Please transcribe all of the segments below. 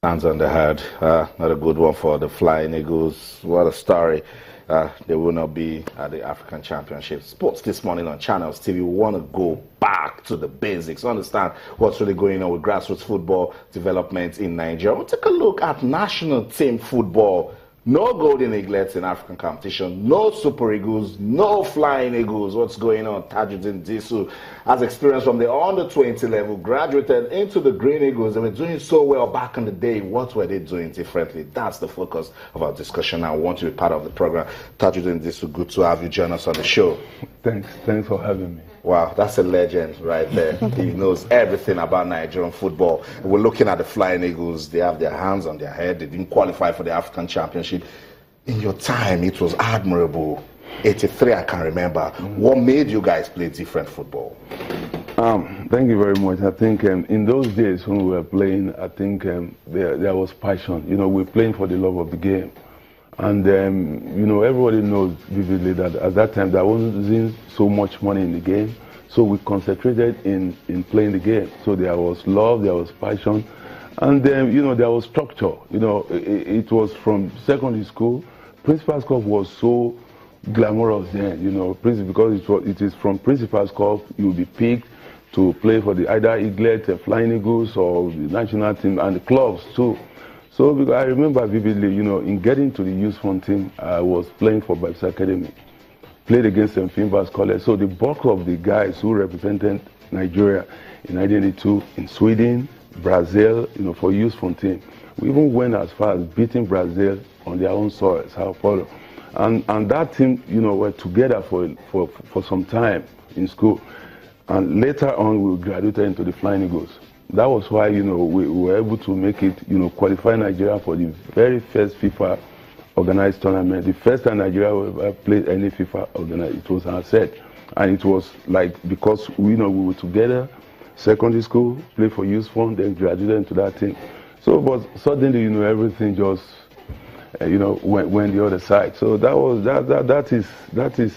Hands on the head. Not a good one for the Flying Eagles. What a story. They will not be at the African Championship. Sports this morning on Channels TV. We want to go back to the basics, understand what's really going on with grassroots football development in Nigeria. We'll take a look at national team football. No Golden Eaglets in African competition, no Super Eagles, no Flying Eagles. What's going on? Taju Disu has experience from the under-20 level, graduated into the Green Eagles. They were doing so well back in the day. What were they doing differently? That's the focus of our discussion. I want you to be part of the program. Taju Disu, good to have you join us on the show. Thanks for having me. Wow, that's a legend right there. He knows everything about Nigerian football. We're looking at the Flying Eagles. They have their hands on their head. They didn't qualify for the African Championship. In your time, it was admirable. 83, I can remember. What made you guys play different football? Thank you very much. I think in those days when we were playing, I think there was passion. You know, we're playing for the love of the game. And, you know, everybody knows vividly that at that time there wasn't so much money in the game. So we concentrated in playing the game. So there was love, there was passion. And then, you know, there was structure. You know, it was from secondary school. Principal's Cup was so glamorous then, you know, because it is from Principal's Cup you'll be picked to play for the either Eaglet, Flying Eagles, or the national team, and the clubs too. So because I remember vividly, you know, in getting to the youth fund team, I was playing for Babs Academy, played against St. Finbar's College. So the bulk of the guys who represented Nigeria in 1982 in Sweden, Brazil, you know, for youth fund team, we even went as far as beating Brazil on their own soil, Sao Paulo. And that team, you know, were together for some time in school. And later on, we graduated into the Flying Eagles. That was why, you know, we were able to make it, you know, qualify Nigeria for the very first FIFA organized tournament. The first time Nigeria ever played any FIFA organized, it was our set. And it was like, because, you know, we were together, secondary school, played for youth fund, then graduated into that team. So, but suddenly, you know, everything just, you know, went the other side. So that is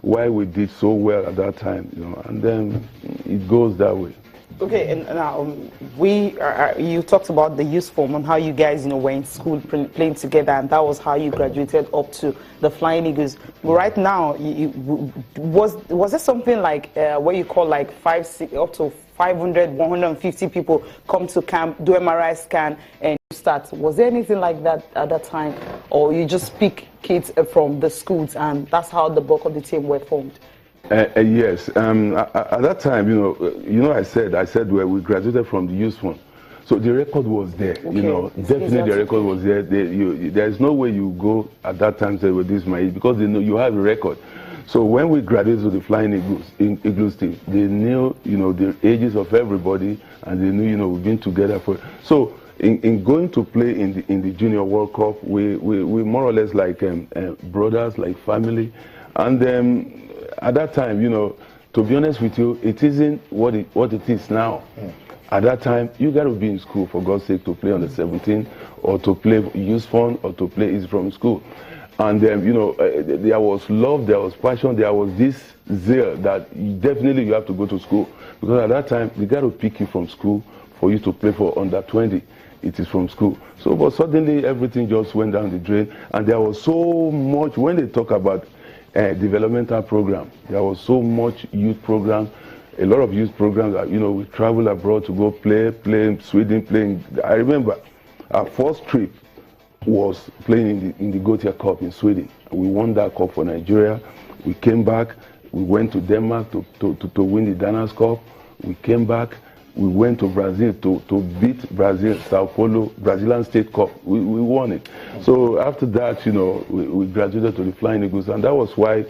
why we did so well at that time, you know, and then it goes that way. Okay, and now you talked about the youth form and how you guys, you know, were in school playing together, and that was how you graduated up to the Flying Eagles. Right now, was there something like what you call like up to 500, 150 people come to camp, do MRI scan, and start? Was there anything like that at that time, or you just pick kids from the schools, and that's how the bulk of the team were formed? Yes. At that time, you know, I said where we graduated from the youth fund, so the record was there. Okay. You know, definitely the record was there. There's no way you go at that time say, well, this is my age, because they know you have a record. So when we graduated to the Flying Eagles team, they knew, you know, the ages of everybody, and they knew, you know, we've been together for. So in going to play in the Junior World Cup, we more or less like brothers, like family, and at that time, you know, to be honest with you, it isn't what it is now. At that time, you got to be in school, for God's sake, to play on the 17, or to play youth fund, or to play easy from school. And you know, there was love, there was passion, there was this zeal that definitely you have to go to school. Because at that time, they got to pick you from school for you to play for under 20. It is from school. So, but suddenly everything just went down the drain, and there was so much, when they talk about developmental program, there was so much youth program, a lot of youth programs that, you know, we travel abroad to go play in Sweden, playing. I remember our first trip was playing in the Gothia Cup in Sweden. We won that cup for Nigeria. We came back, we went to Denmark to win the Danas Cup. We came back, we went to Brazil to beat Brazil, Sao Paulo, Brazilian State Cup. We won it. So after that, you know, we graduated to the Flying Eagles, and that was why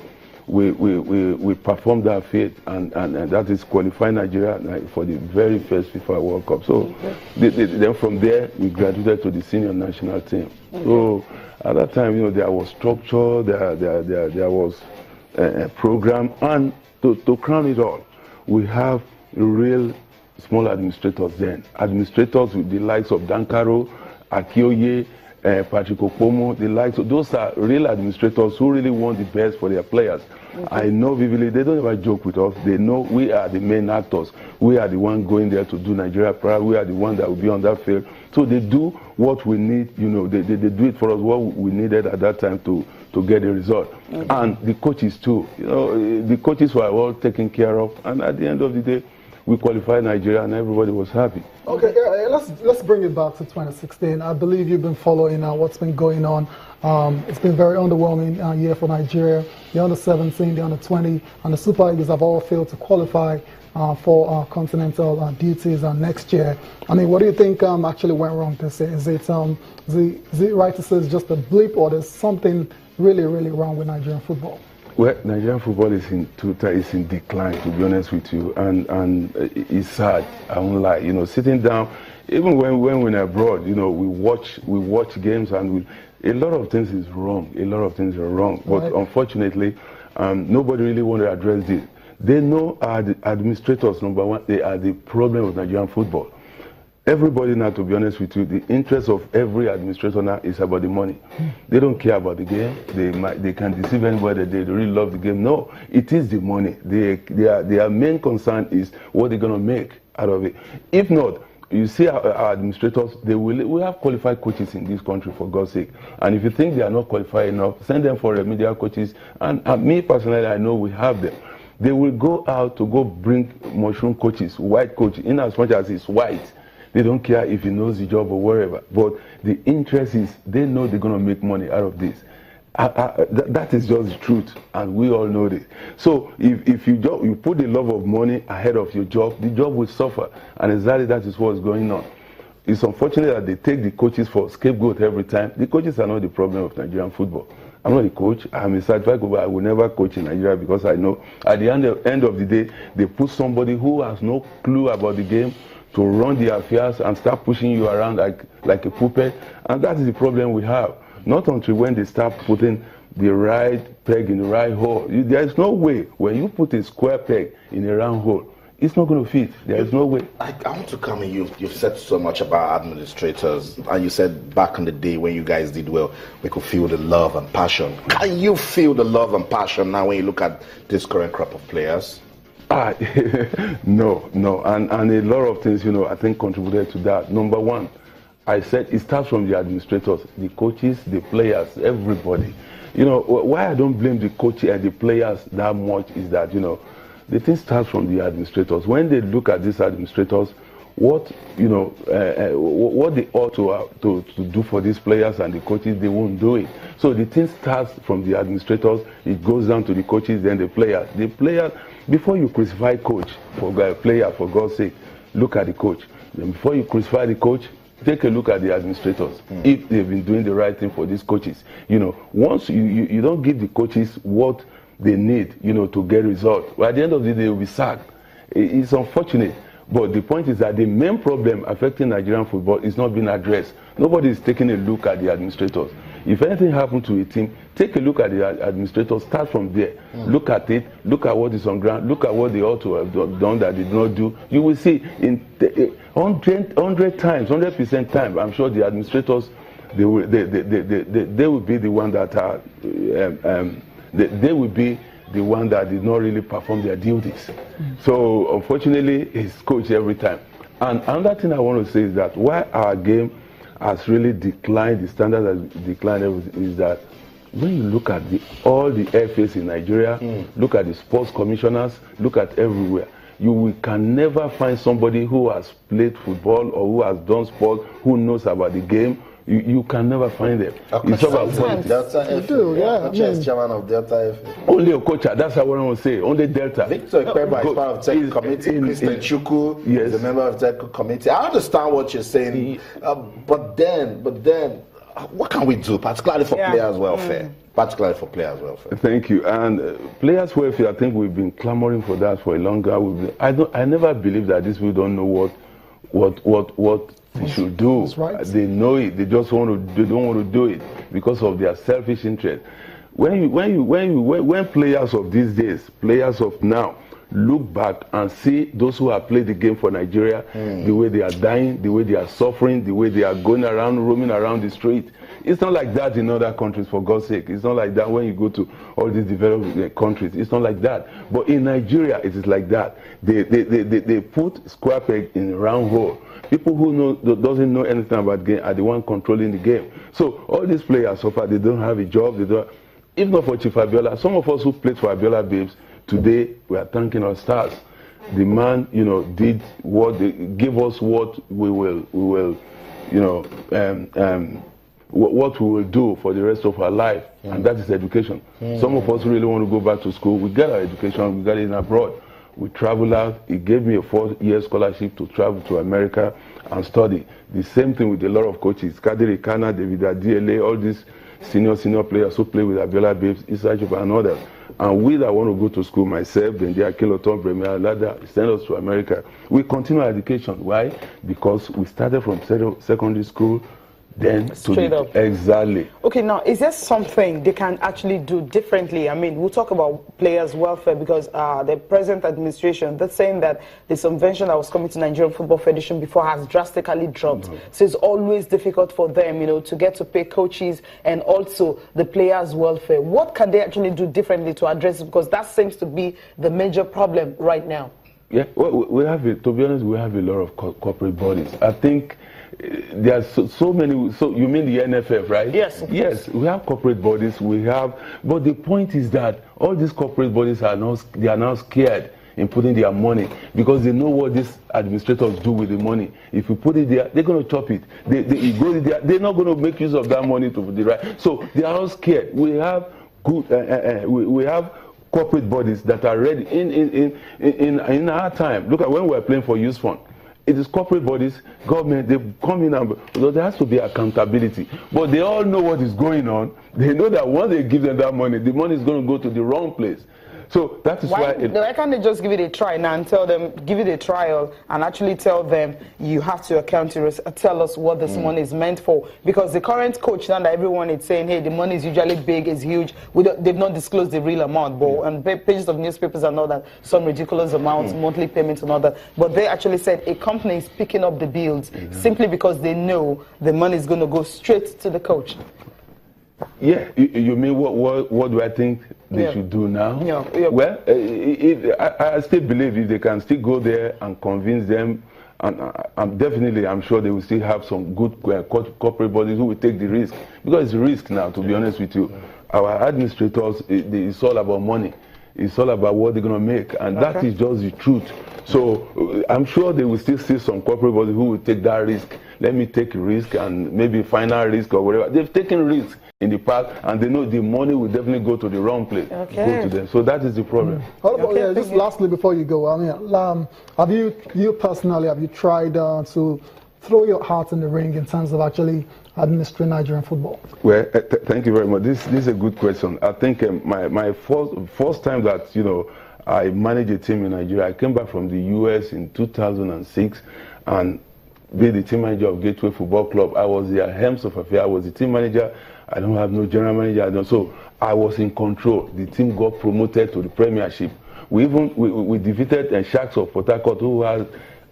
we performed that feat, and that is qualifying Nigeria for the very first FIFA World Cup. So then from there, we graduated to the senior national team. So at that time, you know, there was structure, there was a program, and to crown it all, we have real small administrators then. Administrators with the likes of Dankaro, Akioye, Patrick Opomo, the likes of those are real administrators who really want the best for their players. I know vividly, they don't ever joke with us. They know we are the main actors. We are the one going there to do Nigeria proud. We are the one that will be on that field. So they do what we need, you know, they do it for us, what we needed at that time to get the result. And the coaches too, you know, the coaches were all taken care of. And at the end of the day, we qualified Nigeria and everybody was happy. Okay, let's bring it back to 2016. I believe you've been following what's been going on. It's been very underwhelming year for Nigeria. The under-17, the under-20, and the Super Eagles have all failed to qualify for continental duties next year. I mean, what do you think actually went wrong this year? Is it right to say it's just a blip, or there's something really, really wrong with Nigerian football? Well, Nigerian football is in decline, to be honest with you, and it's sad. I won't lie. You know, sitting down, even when we're abroad, you know, we watch games, and a lot of things is wrong. A lot of things are wrong, but unfortunately, nobody really want to address this. They know the administrators, number one, they are the problem of Nigerian football. Everybody now, to be honest with you, the interest of every administrator now is about the money. They don't care about the game. They can deceive anybody. They really love the game. No, it is the money. Their main concern is what they're going to make out of it. If not, you see our administrators, we have qualified coaches in this country, for God's sake. And if you think they are not qualified enough, send them for remedial coaches. And me personally, I know we have them. They will go out to go bring mushroom coaches, white coach, in as much as he's white. They don't care if he knows the job or whatever. But the interest is, they know they're going to make money out of this. That is just the truth, and we all know this. So if you put the love of money ahead of your job, the job will suffer. And exactly that is what's going on. It's unfortunate that they take the coaches for scapegoat every time. The coaches are not the problem of Nigerian football. I'm not a coach. I'm a certified coach, but I will never coach in Nigeria, because I know at the end of the day, they put somebody who has no clue about the game to run the affairs and start pushing you around like a puppet. And that is the problem we have. Not until when they start putting the right peg in the right hole. There is no way, when you put a square peg in a round hole, it's not going to fit. There is no way. I want to come in. You've said so much about administrators, and you said back in the day when you guys did well, we could feel the love and passion. Can you feel the love and passion now when you look at this current crop of players? No, and a lot of things, you know, I think contributed to that. Number one, I said it starts from the administrators, the coaches, the players, everybody. You know, why I don't blame the coaches and the players that much is that, you know, the thing starts from the administrators. When they look at these administrators, what they ought to do for these players and the coaches, they won't do it. So the thing starts from the administrators, it goes down to the coaches, then the players. The players, before you crucify coach for a player, for God's sake, look at the coach. Then before you crucify the coach, take a look at the administrators, if they've been doing the right thing for these coaches. You know, once you don't give the coaches what they need, you know, to get results, well, at the end of the day, they will be sacked. It's unfortunate. But the point is that the main problem affecting Nigerian football is not being addressed. Nobody is taking a look at the administrators. If anything happens to a team, take a look at the administrators, start from there. Look at it, look at what is on ground, look at what they ought to have done that they did not do. You will see in 100 times, 100% time, I'm sure the administrators, they will be the one that are, they will be the one that did not really perform their duties. So unfortunately, it's coach every time. And another thing I want to say is that why our game has really declined, the standard has declined, is that when you look at all the FAs in Nigeria, look at the sports commissioners, look at everywhere, you can never find somebody who has played football or who has done sport, who knows about the game. You can never find them. It's about Delta FA. Chairman of Delta FA. Only a coach. That's what I want to say. Only Delta. Victor Ekpeba is part of the tech committee. Christian Chukwu is a member of the tech committee. I understand what you're saying, but then, what can we do, particularly for players' welfare? Particularly for players' welfare. Thank you. And players' welfare, I think we've been clamoring for that for a long time. I never believe that these people don't know what they should do. Right. They know it. They just don't want to do it because of their selfish interest. When players of these days, players of now, look back and see those who have played the game for Nigeria, the way they are dying, the way they are suffering, the way they are going around, roaming around the street. It's not like that in other countries, for God's sake. It's not like that when you go to all these developed countries. It's not like that. But in Nigeria, it is like that. They put square peg in a round hole. People who doesn't know anything about game are the one controlling the game. So all these players so far, they don't have a job. They don't. If not for Chief Abiola, some of us who played for Abiola Babes, today we are thanking our stars. The man, did what gave us what we will, what we will do for the rest of our life, and that is education. Some of us really want to go back to school. We get our education, we got it abroad. We travel out. He gave me a 4-year scholarship to travel to America and study. The same thing with a lot of coaches, Kadiri Kana, David DLA, all these senior players who play with Abiola Babes, Isajuba and others. And we that want to go to school, myself, then the Akiloton, Premier Lada, send us to America. We continue our education. Why? Because we started from secondary school, then straight up. Exactly. Okay, now is there something they can actually do differently? I mean, we'll talk about players' welfare because the present administration, that's saying that the subvention that was coming to Nigerian Football Federation before has drastically dropped. So it's always difficult for them, to get to pay coaches and also the players' welfare. What can they actually do differently to address it? Because that seems to be the major problem right now. Yeah, well, to be honest, we have a lot of corporate bodies. I think there are so many. So you mean the NFF, right? Yes. Yes, we have corporate bodies. But the point is that all these corporate bodies are now scared in putting their money because they know what these administrators do with the money. If you put it there, they're going to chop it. They're not going to make use of that money to the right. So they are all scared. We have good. We have corporate bodies that are ready in our time. Look at when we were playing for Youth Fund. It is corporate bodies, government, they come in and so there has to be accountability. But they all know what is going on. They know that once they give them that money, the money is going to go to the wrong place. So that is why can't they just give it a try now and tell them, give it a trial and actually tell them you have to tell us what this money is meant for? Because the current coach now that everyone is saying, hey, the money is usually big, is huge. They've not disclosed the real amount, but and pages of newspapers and all that, some ridiculous amounts, monthly payments and all that. But they actually said a company is picking up the bills simply because they know the money is going to go straight to the coach. Yeah, you mean what do I think they should do now? Yeah. Well, I still believe if they can still go there and convince them, and definitely I'm sure they will still have some good corporate bodies who will take the risk. Because it's a risk now, to be honest with you. Our administrators, it's all about money. It's all about what they're going to make, and that is just the truth. So I'm sure they will still see some corporate bodies who will take that risk. Let me take a risk and maybe final risk or whatever. They've taken risks in the past, and they know the money will definitely go to the wrong place. Go to them. So that is the problem. Just lastly, before you go, have you personally tried to throw your heart in the ring in terms of actually administering Nigerian football? Well, thank you very much. This is a good question. I think my first time that I managed a team in Nigeria, I came back from the US in 2006 and be the team manager of Gateway Football Club. I was their helms of affair. I was the team manager. I don't have no general manager. So I was in control. The team got promoted to the Premiership. We defeated Sharks of Port Harcourt, who had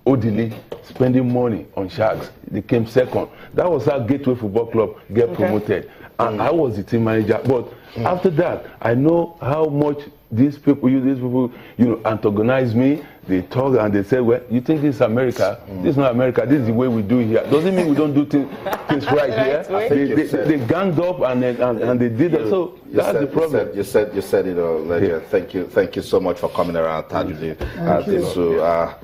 Odili spending money on Sharks. They came second. That was how Gateway Football Club get promoted. And I was the team manager. But after that, I know how much these people antagonize me. They talk and they say, well, you think this is America? This is not America. This is the way we do it here. Doesn't mean we don't do things right here. They ganged up and they did it. So that's the problem. You said it all. Thank you so much for coming around, Taju Disu.